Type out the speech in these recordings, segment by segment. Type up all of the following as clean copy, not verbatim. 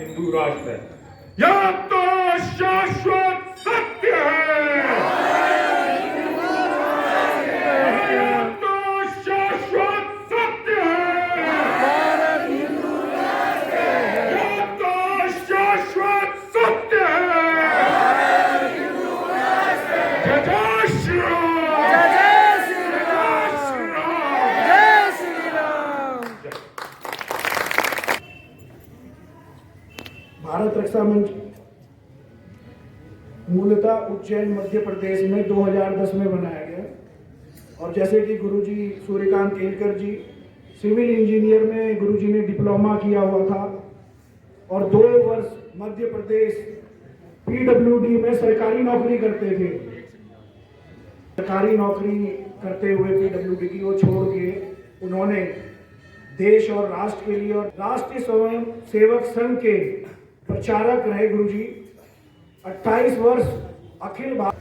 हिंदू राष्ट्र है। यह तो शाश्वत सत्य है, यह तो शाश्वत सत्य है, यह तो शाश्वत सत्य है। जय जय श्री राम, जय श्री राम, जय श्री राम। भारत रक्षा मंच मूलतः उज्जैन मध्य प्रदेश में 2010 में बनाया गया और जैसे कि गुरुजी सूर्यकांत केलकर जी सिविल इंजीनियर में गुरुजी ने डिप्लोमा किया हुआ था और 2 वर्ष मध्य प्रदेश पीडब्ल्यूडी में सरकारी नौकरी करते थे। सरकारी नौकरी करते हुए पीडब्ल्यूडी की वो छोड़ के उन्होंने देश और राष्ट्र के लिए और राष्ट्रीय स्वयं सेवक संघ के प्रचारक रहे गुरुजी। 28 वर्ष अखिल भारत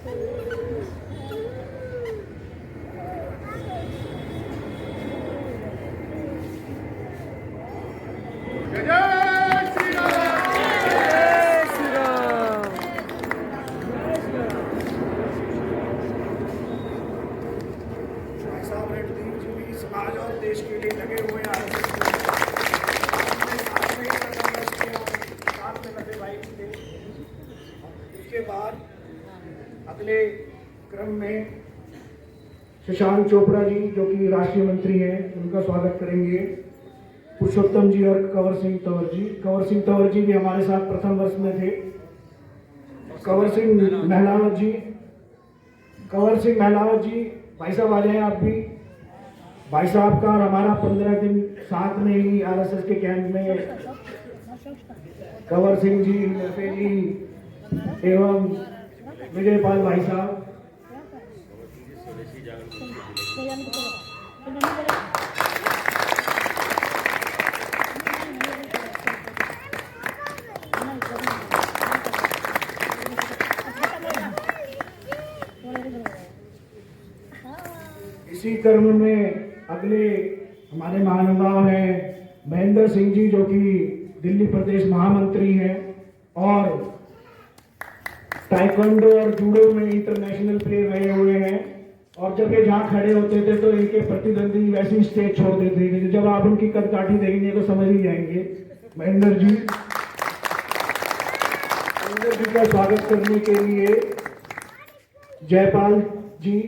साहब रणदीप जी भी समाज और देश के लिए लगे हुए हैं। साथ में लगे भाई थे। इसके बाद अगले क्रम में शशांक चोपड़ा जी जो कि राष्ट्रीय मंत्री हैं उनका स्वागत करेंगे। पुरुषोत्तम जी और कंवर सिंह तंवर जी। कंवर सिंह तंवर जी भी हमारे साथ प्रथम वर्ष में थे। कंवर सिंह महलावत जी, कंवर सिंह महलावत जी भाई साहब आ जाए आप भी। भाई साहब का और हमारा 15 दिन साथ में ही आरएसएस के कैंप में कंवर सिंह जी, नरफे जी एवं विजयपाल भाई साहब। इसी क्रम में अगले हमारे महानुभाव हैं महेंद्र सिंह जी जो कि दिल्ली प्रदेश महामंत्री हैं और ताइक्वांडो और जूडो में इंटरनेशनल प्लेयर रहे हुए हैं। और जब ये जहाँ खड़े होते थे तो इनके प्रतिद्वंदी वैसी स्टेज छोड़ देते थे। जब आप उनकी कदकाठी देखेंगे तो समझ ही जाएंगे। महेंद्र जी का स्वागत करने के लिए जयपाल जी,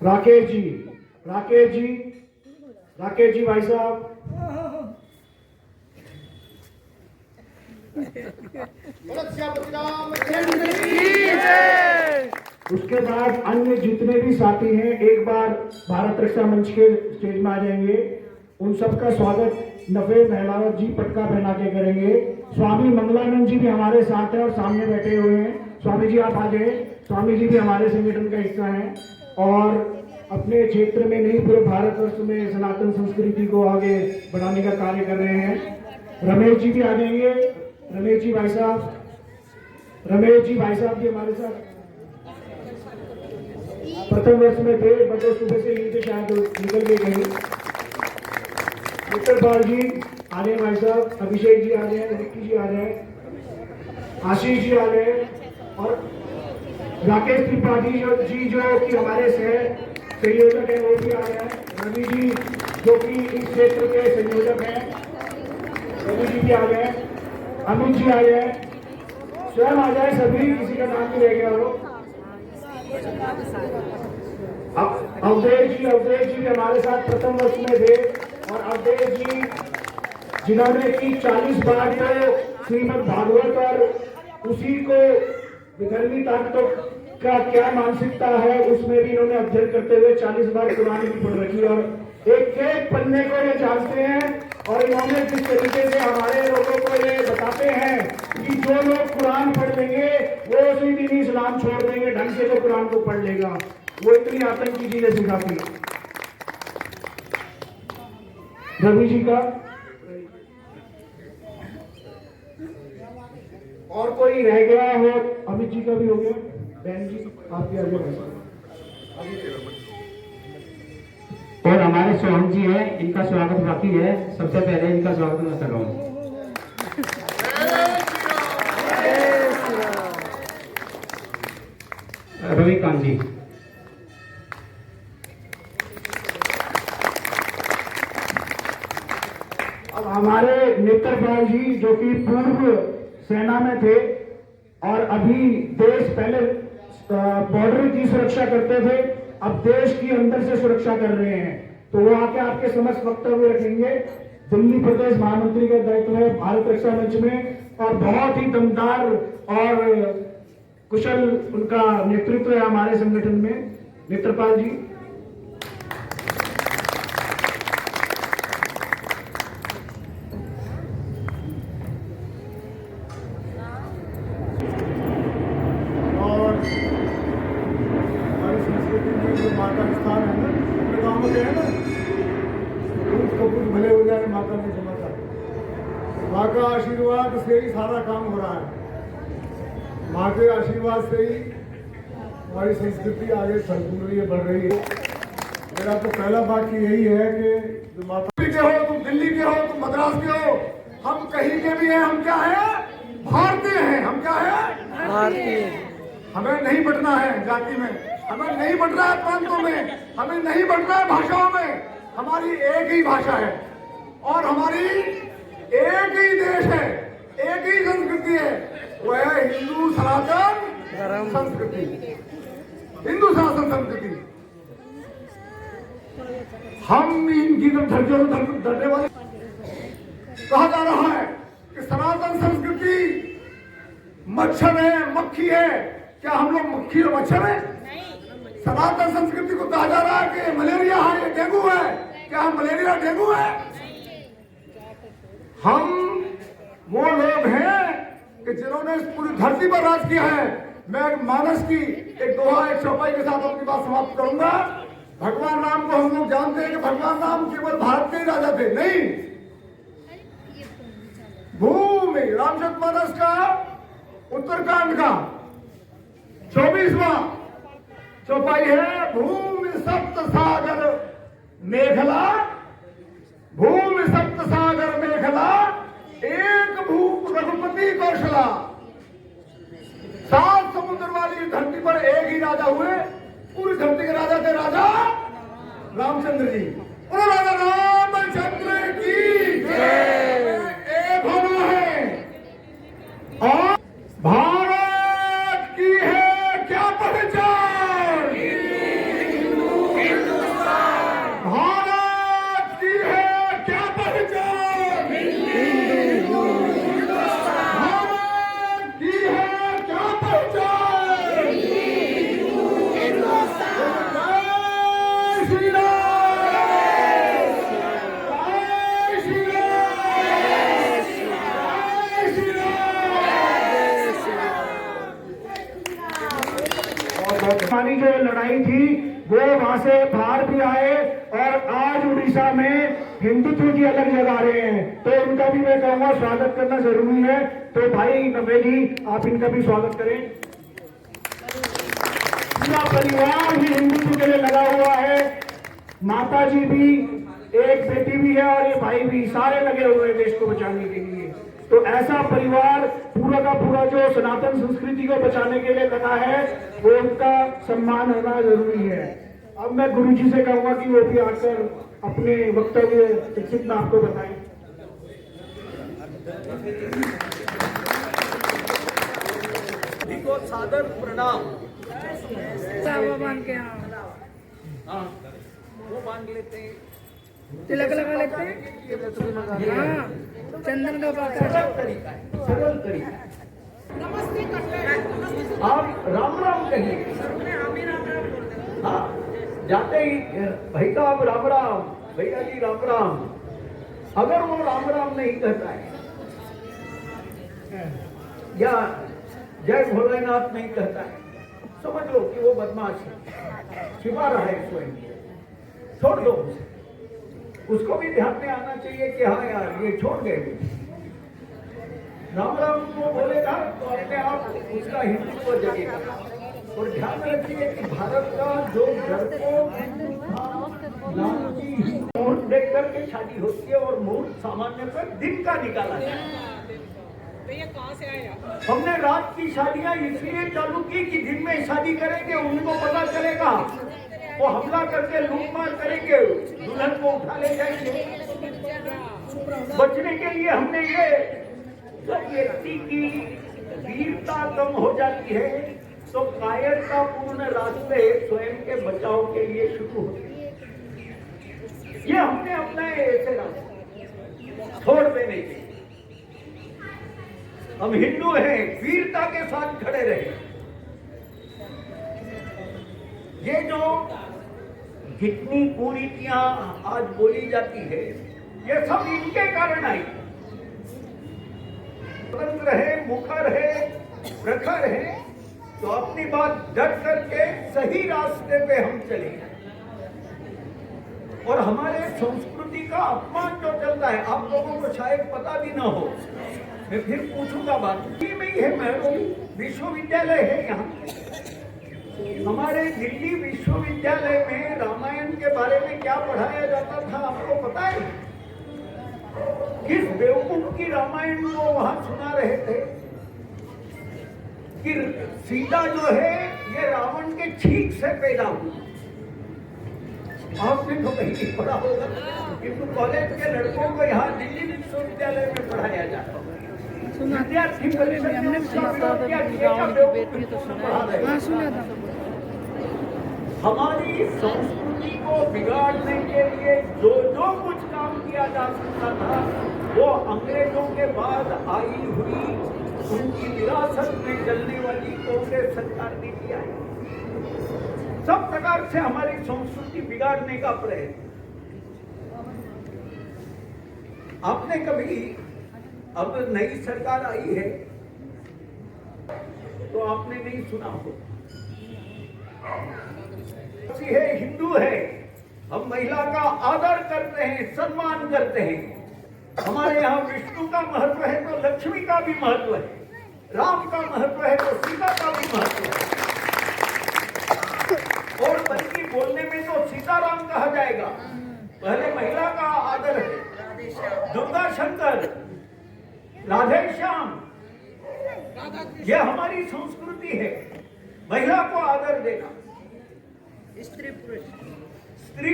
राकेश जी, राकेश जी, राकेश जी भाई साहब। उसके बाद अन्य जितने भी साथी हैं एक बार भारत रक्षा मंच के स्टेज में आ जाएंगे। उन सबका स्वागत नफे महलावत जी पटका पहना के करेंगे। स्वामी मंगलानंद जी भी हमारे साथ हैं और सामने बैठे हुए हैं। स्वामी जी आप आ जाए। स्वामी जी भी हमारे संगठन का हिस्सा हैं और अपने क्षेत्र में नहीं पूरे भारतवर्ष में सनातन संस्कृति को आगे बढ़ाने का कार्य कर रहे हैं। रमेश जी भी आ जाएंगे। रमेश जी भाई साहब, रमेश जी भाई साहब भी हमारे साथ प्रथम वर्ष में थे बट सुबह से यहीं से शायद निकल के गए। मित्रपाल जी आ रहे भाई साहब, अभिषेक जी आ रहे हैं, विक्की जी आ रहे हैं, आशीष जी आ रहे हैं और राकेश त्रिपाठी जी जो कि हमारे संयोजक है वो भी आ रहे हैं। रवि जी जो कि इस क्षेत्र के संयोजक हैं, रवि जी भी आ गए। अमित जी आ गए। स्वयं आ जाए सभी, किसी का नाम नहीं रह गया हो। अवधेश जी भी हमारे साथ प्रथम वर्ष में थे और अवधेश जी जिन्होंने की 40 बार तो श्रीमद् भागवत और उसी को विधर्मी ताकतों का क्या मानसिकता है उसमें भी इन्होंने अध्ययन करते हुए 40 बार कुरान की पढ़ रखी और एक एक पन्ने को ये जानते हैं। और इन्होंने जिस तरीके से हमारे लोगों को ये बताते हैं कि जो लोग कुरान पढ़ लेंगे वो उसी दिन इस्लाम छोड़ देंगे, ढंग से जो कुरान को पढ़ लेगा, वो इतनी आतंकी चीजें सिखाती है। रवि जी का और कोई रह गया हो? अमित जी का भी हो गया। बहन जी आपकी आगे। और हमारे सोहन जी हैं, इनका स्वागत बाकी है। सबसे पहले इनका स्वागत मैं कर रहा हूँ। राम जी। अब हमारे नेत्रपाल जी जो कि पूर्व सेना में थे और अभी देश पहले बॉर्डर की सुरक्षा करते थे, अब देश की अंदर से सुरक्षा कर रहे हैं, तो वो आके आपके समक्ष वक्तव्य रखेंगे। दिल्ली प्रदेश महामंत्री का दायित्व है भारत रक्षा मंच में और बहुत ही दमदार और कुशल उनका नेतृत्व है हमारे संगठन में। नेत्रपाल जी। और हमारी संस्कृति में जो माता का स्थान है ना, अपने गाँव में है ना, दूध कपूर भले हो जाए माता नहीं समाता। माँ का आशीर्वाद से ही सारा काम हो रहा है। माँ के आशीर्वाद से ही हमारी संस्कृति आगे फल रही है, बढ़ रही है। मेरा तो पहला वाक्य यही है कि जो माता के हो, तुम दिल्ली के हो, तुम मद्रास के हो, हम कहीं के भी हैं, हम क्या हैं? भारतीय हैं। हम क्या हैं? भारतीय। हमें नहीं बढ़ना है जाति में, हमें नहीं बढ़ना है प्रांतों में, हमें नहीं बढ़ना है भाषाओं में। हमारी एक ही भाषा है और हमारी एक ही देश है, एक ही संस्कृति है, वो है हिंदू सनातन संस्कृति। हिंदू सनातन संस्कृति। हम इनकी धरने वाले कहा जा रहा है कि सनातन संस्कृति मच्छर है, मक्खी है। क्या हम लोग मक्खी और मच्छर है? सनातन संस्कृति को कहा जा रहा है कि मलेरिया है, ये डेंगू है। क्या हम मलेरिया डेंगू है? हम वो लोग हैं कि जिन्होंने इस पूरी धरती पर राज किया है। मैं मानस की एक दोहा, एक चौपाई के साथ अपनी बात समाप्त करूंगा। भगवान राम को हम लोग जानते हैं कि भगवान राम केवल भारत के ही राजा थे, नहीं। भूमि रामचरितमानस का उत्तरकांड का 24वां चौपाई है, भूमि सप्त सागर मेखला, भूमि सप्त सागर मेखला, एक भूप रघुपति कौशला। 7 समुद्र वाली धरती पर एक ही राजा हुए, पूरी धरती के राजा थे राजा रामचंद्र जी। और राजा रामचंद्र की एक होना है। और भारत की है क्या पहचान? भारत की है क्या पहचान? भारत की है क्या पहचान? जय श्री राम, जय श्री राम, जय श्री राम। पानी जो लड़ाई थी वो वहां से बाहर भी आए और आज उड़ीसा में हिंदुत्व की अलग जगा रहे हैं, तो उनका भी मैं कहूंगा स्वागत करना जरूरी है। तो भाई नवे जी, आप इनका भी स्वागत करें। पूरा परिवार भी हिंदुत्व के लिए लगा हुआ है। माता जी भी, एक बेटी भी है और ये भाई भी, सारे लगे हुए हैं देश को बचाने के लिए। तो ऐसा परिवार पूरा का पूरा जो सनातन संस्कृति को बचाने के लिए लगा है, वो उनका सम्मान होना जरूरी है। अब मैं गुरु जी से कहूंगा कि वो भी आकर अपने वक्तव्य संक्षिप्त में आपको बताएं। को सादर प्रणाम। सावा बांध के हाँ, वो बांध लेते हैं, तिलक लगा लेते हैं। हाँ, चंदन का पात्र। सरल तरीका। आप राम राम कहिए। हाँ, जाते ही भाई साहब राम राम, भैया जी राम राम। अगर वो राम राम नहीं कहता है या जय भोलेनाथ नहीं कहता है, समझ लो कि वो बदमाश है, छिपा रहा है स्वयं। छोड़ दो उसे। उसको भी ध्यान में आना चाहिए कि हाँ यार ये छोड़ गए। राम राम को बोलेगा तो अपने आप उसका हिंदुत्व जगेगा। और ध्यान में रखिए कि भारत का जो डरपोक मुहूर्त देख करके शादी होती है और मुहूर्त सामान्यतः दिन का निकाला जाता है। हमने रात की शादियां इसलिए चालू की कि दिन में शादी करेंगे, उनको पता चलेगा, वो हमला करके लूटमार करेंगे, दुल्हन को उठा ले जाएंगे। बचने के लिए हमने ये, जब व्यक्ति की वीरता कम हो जाती है तो कायरता पूर्ण रास्ते स्वयं के बचाव के लिए शुरू होते हैं। ये हमने अपनाए ऐसे रास्ते छोड़ देने के। हम हिंदू हैं, वीरता के साथ खड़े रहे। ये जो जितनी कुरीतियां आज बोली जाती है, ये सब इनके कारण आई। स्वतंत्र है, मुखर है, प्रखर है, तो अपनी बात डट करके सही रास्ते पे हम चले। और हमारे संस्कृति का अपमान जो चलता है, आप लोगों को शायद पता भी ना हो, मैं फिर पूछूंगा बात में ही है। महरों विश्वविद्यालय है यहाँ, हमारे दिल्ली विश्वविद्यालय में रामायण के बारे में क्या पढ़ाया जाता था आपको पता है? किस बेवकूफ की रामायण को वहां सुना रहे थे कि सीता जो है ये रावण के छींक से पैदा हुई। आपने तो कहीं नहीं पढ़ा होगा, किंतु कॉलेज के लड़कों को यहाँ दिल्ली विश्वविद्यालय में पढ़ाया जाता है। विद्यार्थी परिषद ने उसका विरोध किया कि ये क्या बेवकूफ पढ़ा रहे हैं। हमारी संस्कृति को बिगाड़ने के लिए जो जो कुछ काम किया जा सकता था, वो अंग्रेजों के बाद आई हुई उनकी विरासत में चलने वाली कांग्रेस सरकार ने किया है। सब प्रकार से हमारी संस्कृति बिगाड़ने का प्रयत्न। आपने कभी, अब नई सरकार आई है तो आपने नहीं सुना हो, है हिंदू है, हम महिला का आदर करते हैं, सम्मान करते हैं। हमारे यहाँ विष्णु का महत्व है तो लक्ष्मी का भी महत्व है, राम का महत्व है तो सीता का भी महत्व है। और बल्कि बोलने में तो सीताराम कहा जाएगा, पहले महिला का आदर है। दुर्गा शंकर, राधे श्याम, यह हमारी संस्कृति है, महिला को आदर देना। स्त्री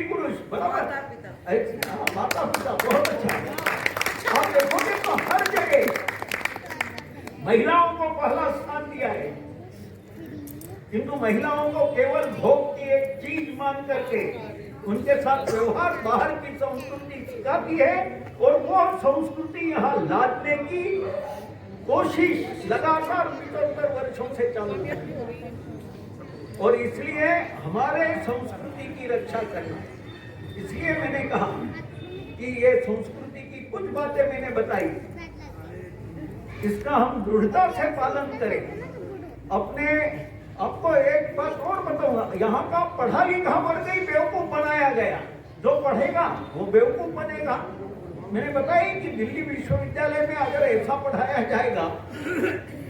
पुरुष बराबर, माता पिता, बहुत अच्छा। आप देखोगे तो हर जगह महिलाओं को पहला स्थान दिया है, किंतु महिलाओं को केवल भोग की एक चीज मान करके उनके साथ व्यवहार बाहर की संस्कृति सिखाती है, और वो संस्कृति यहाँ लादने की कोशिश लगातार 75 वर्षों से चालू है। और इसलिए हमारे संस्कृति की रक्षा करना, इसलिए मैंने कहा कि ये संस्कृति की कुछ बातें मैंने बताई, इसका हम दृढ़ता से पालन करें। आपको एक बात और बताऊंगा, यहाँ का पढ़ा लिखा वर्ग ही बेवकूफ बनाया गया। जो पढ़ेगा वो बेवकूफ बनेगा। मैंने बताया कि दिल्ली विश्वविद्यालय में अगर ऐसा पढ़ाया जाएगा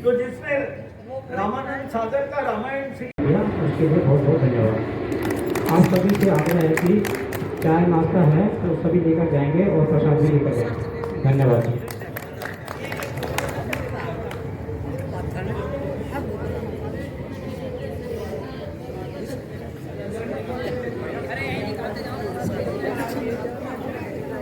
तो जिसने रामानंद सागर का रामायण से, उसके लिए बहुत बहुत धन्यवाद। आप सभी से आग्रह है कि चाय नाश्ता है तो सभी लेकर जाएंगे और प्रसाद भी लेकर जाएंगे। धन्यवाद।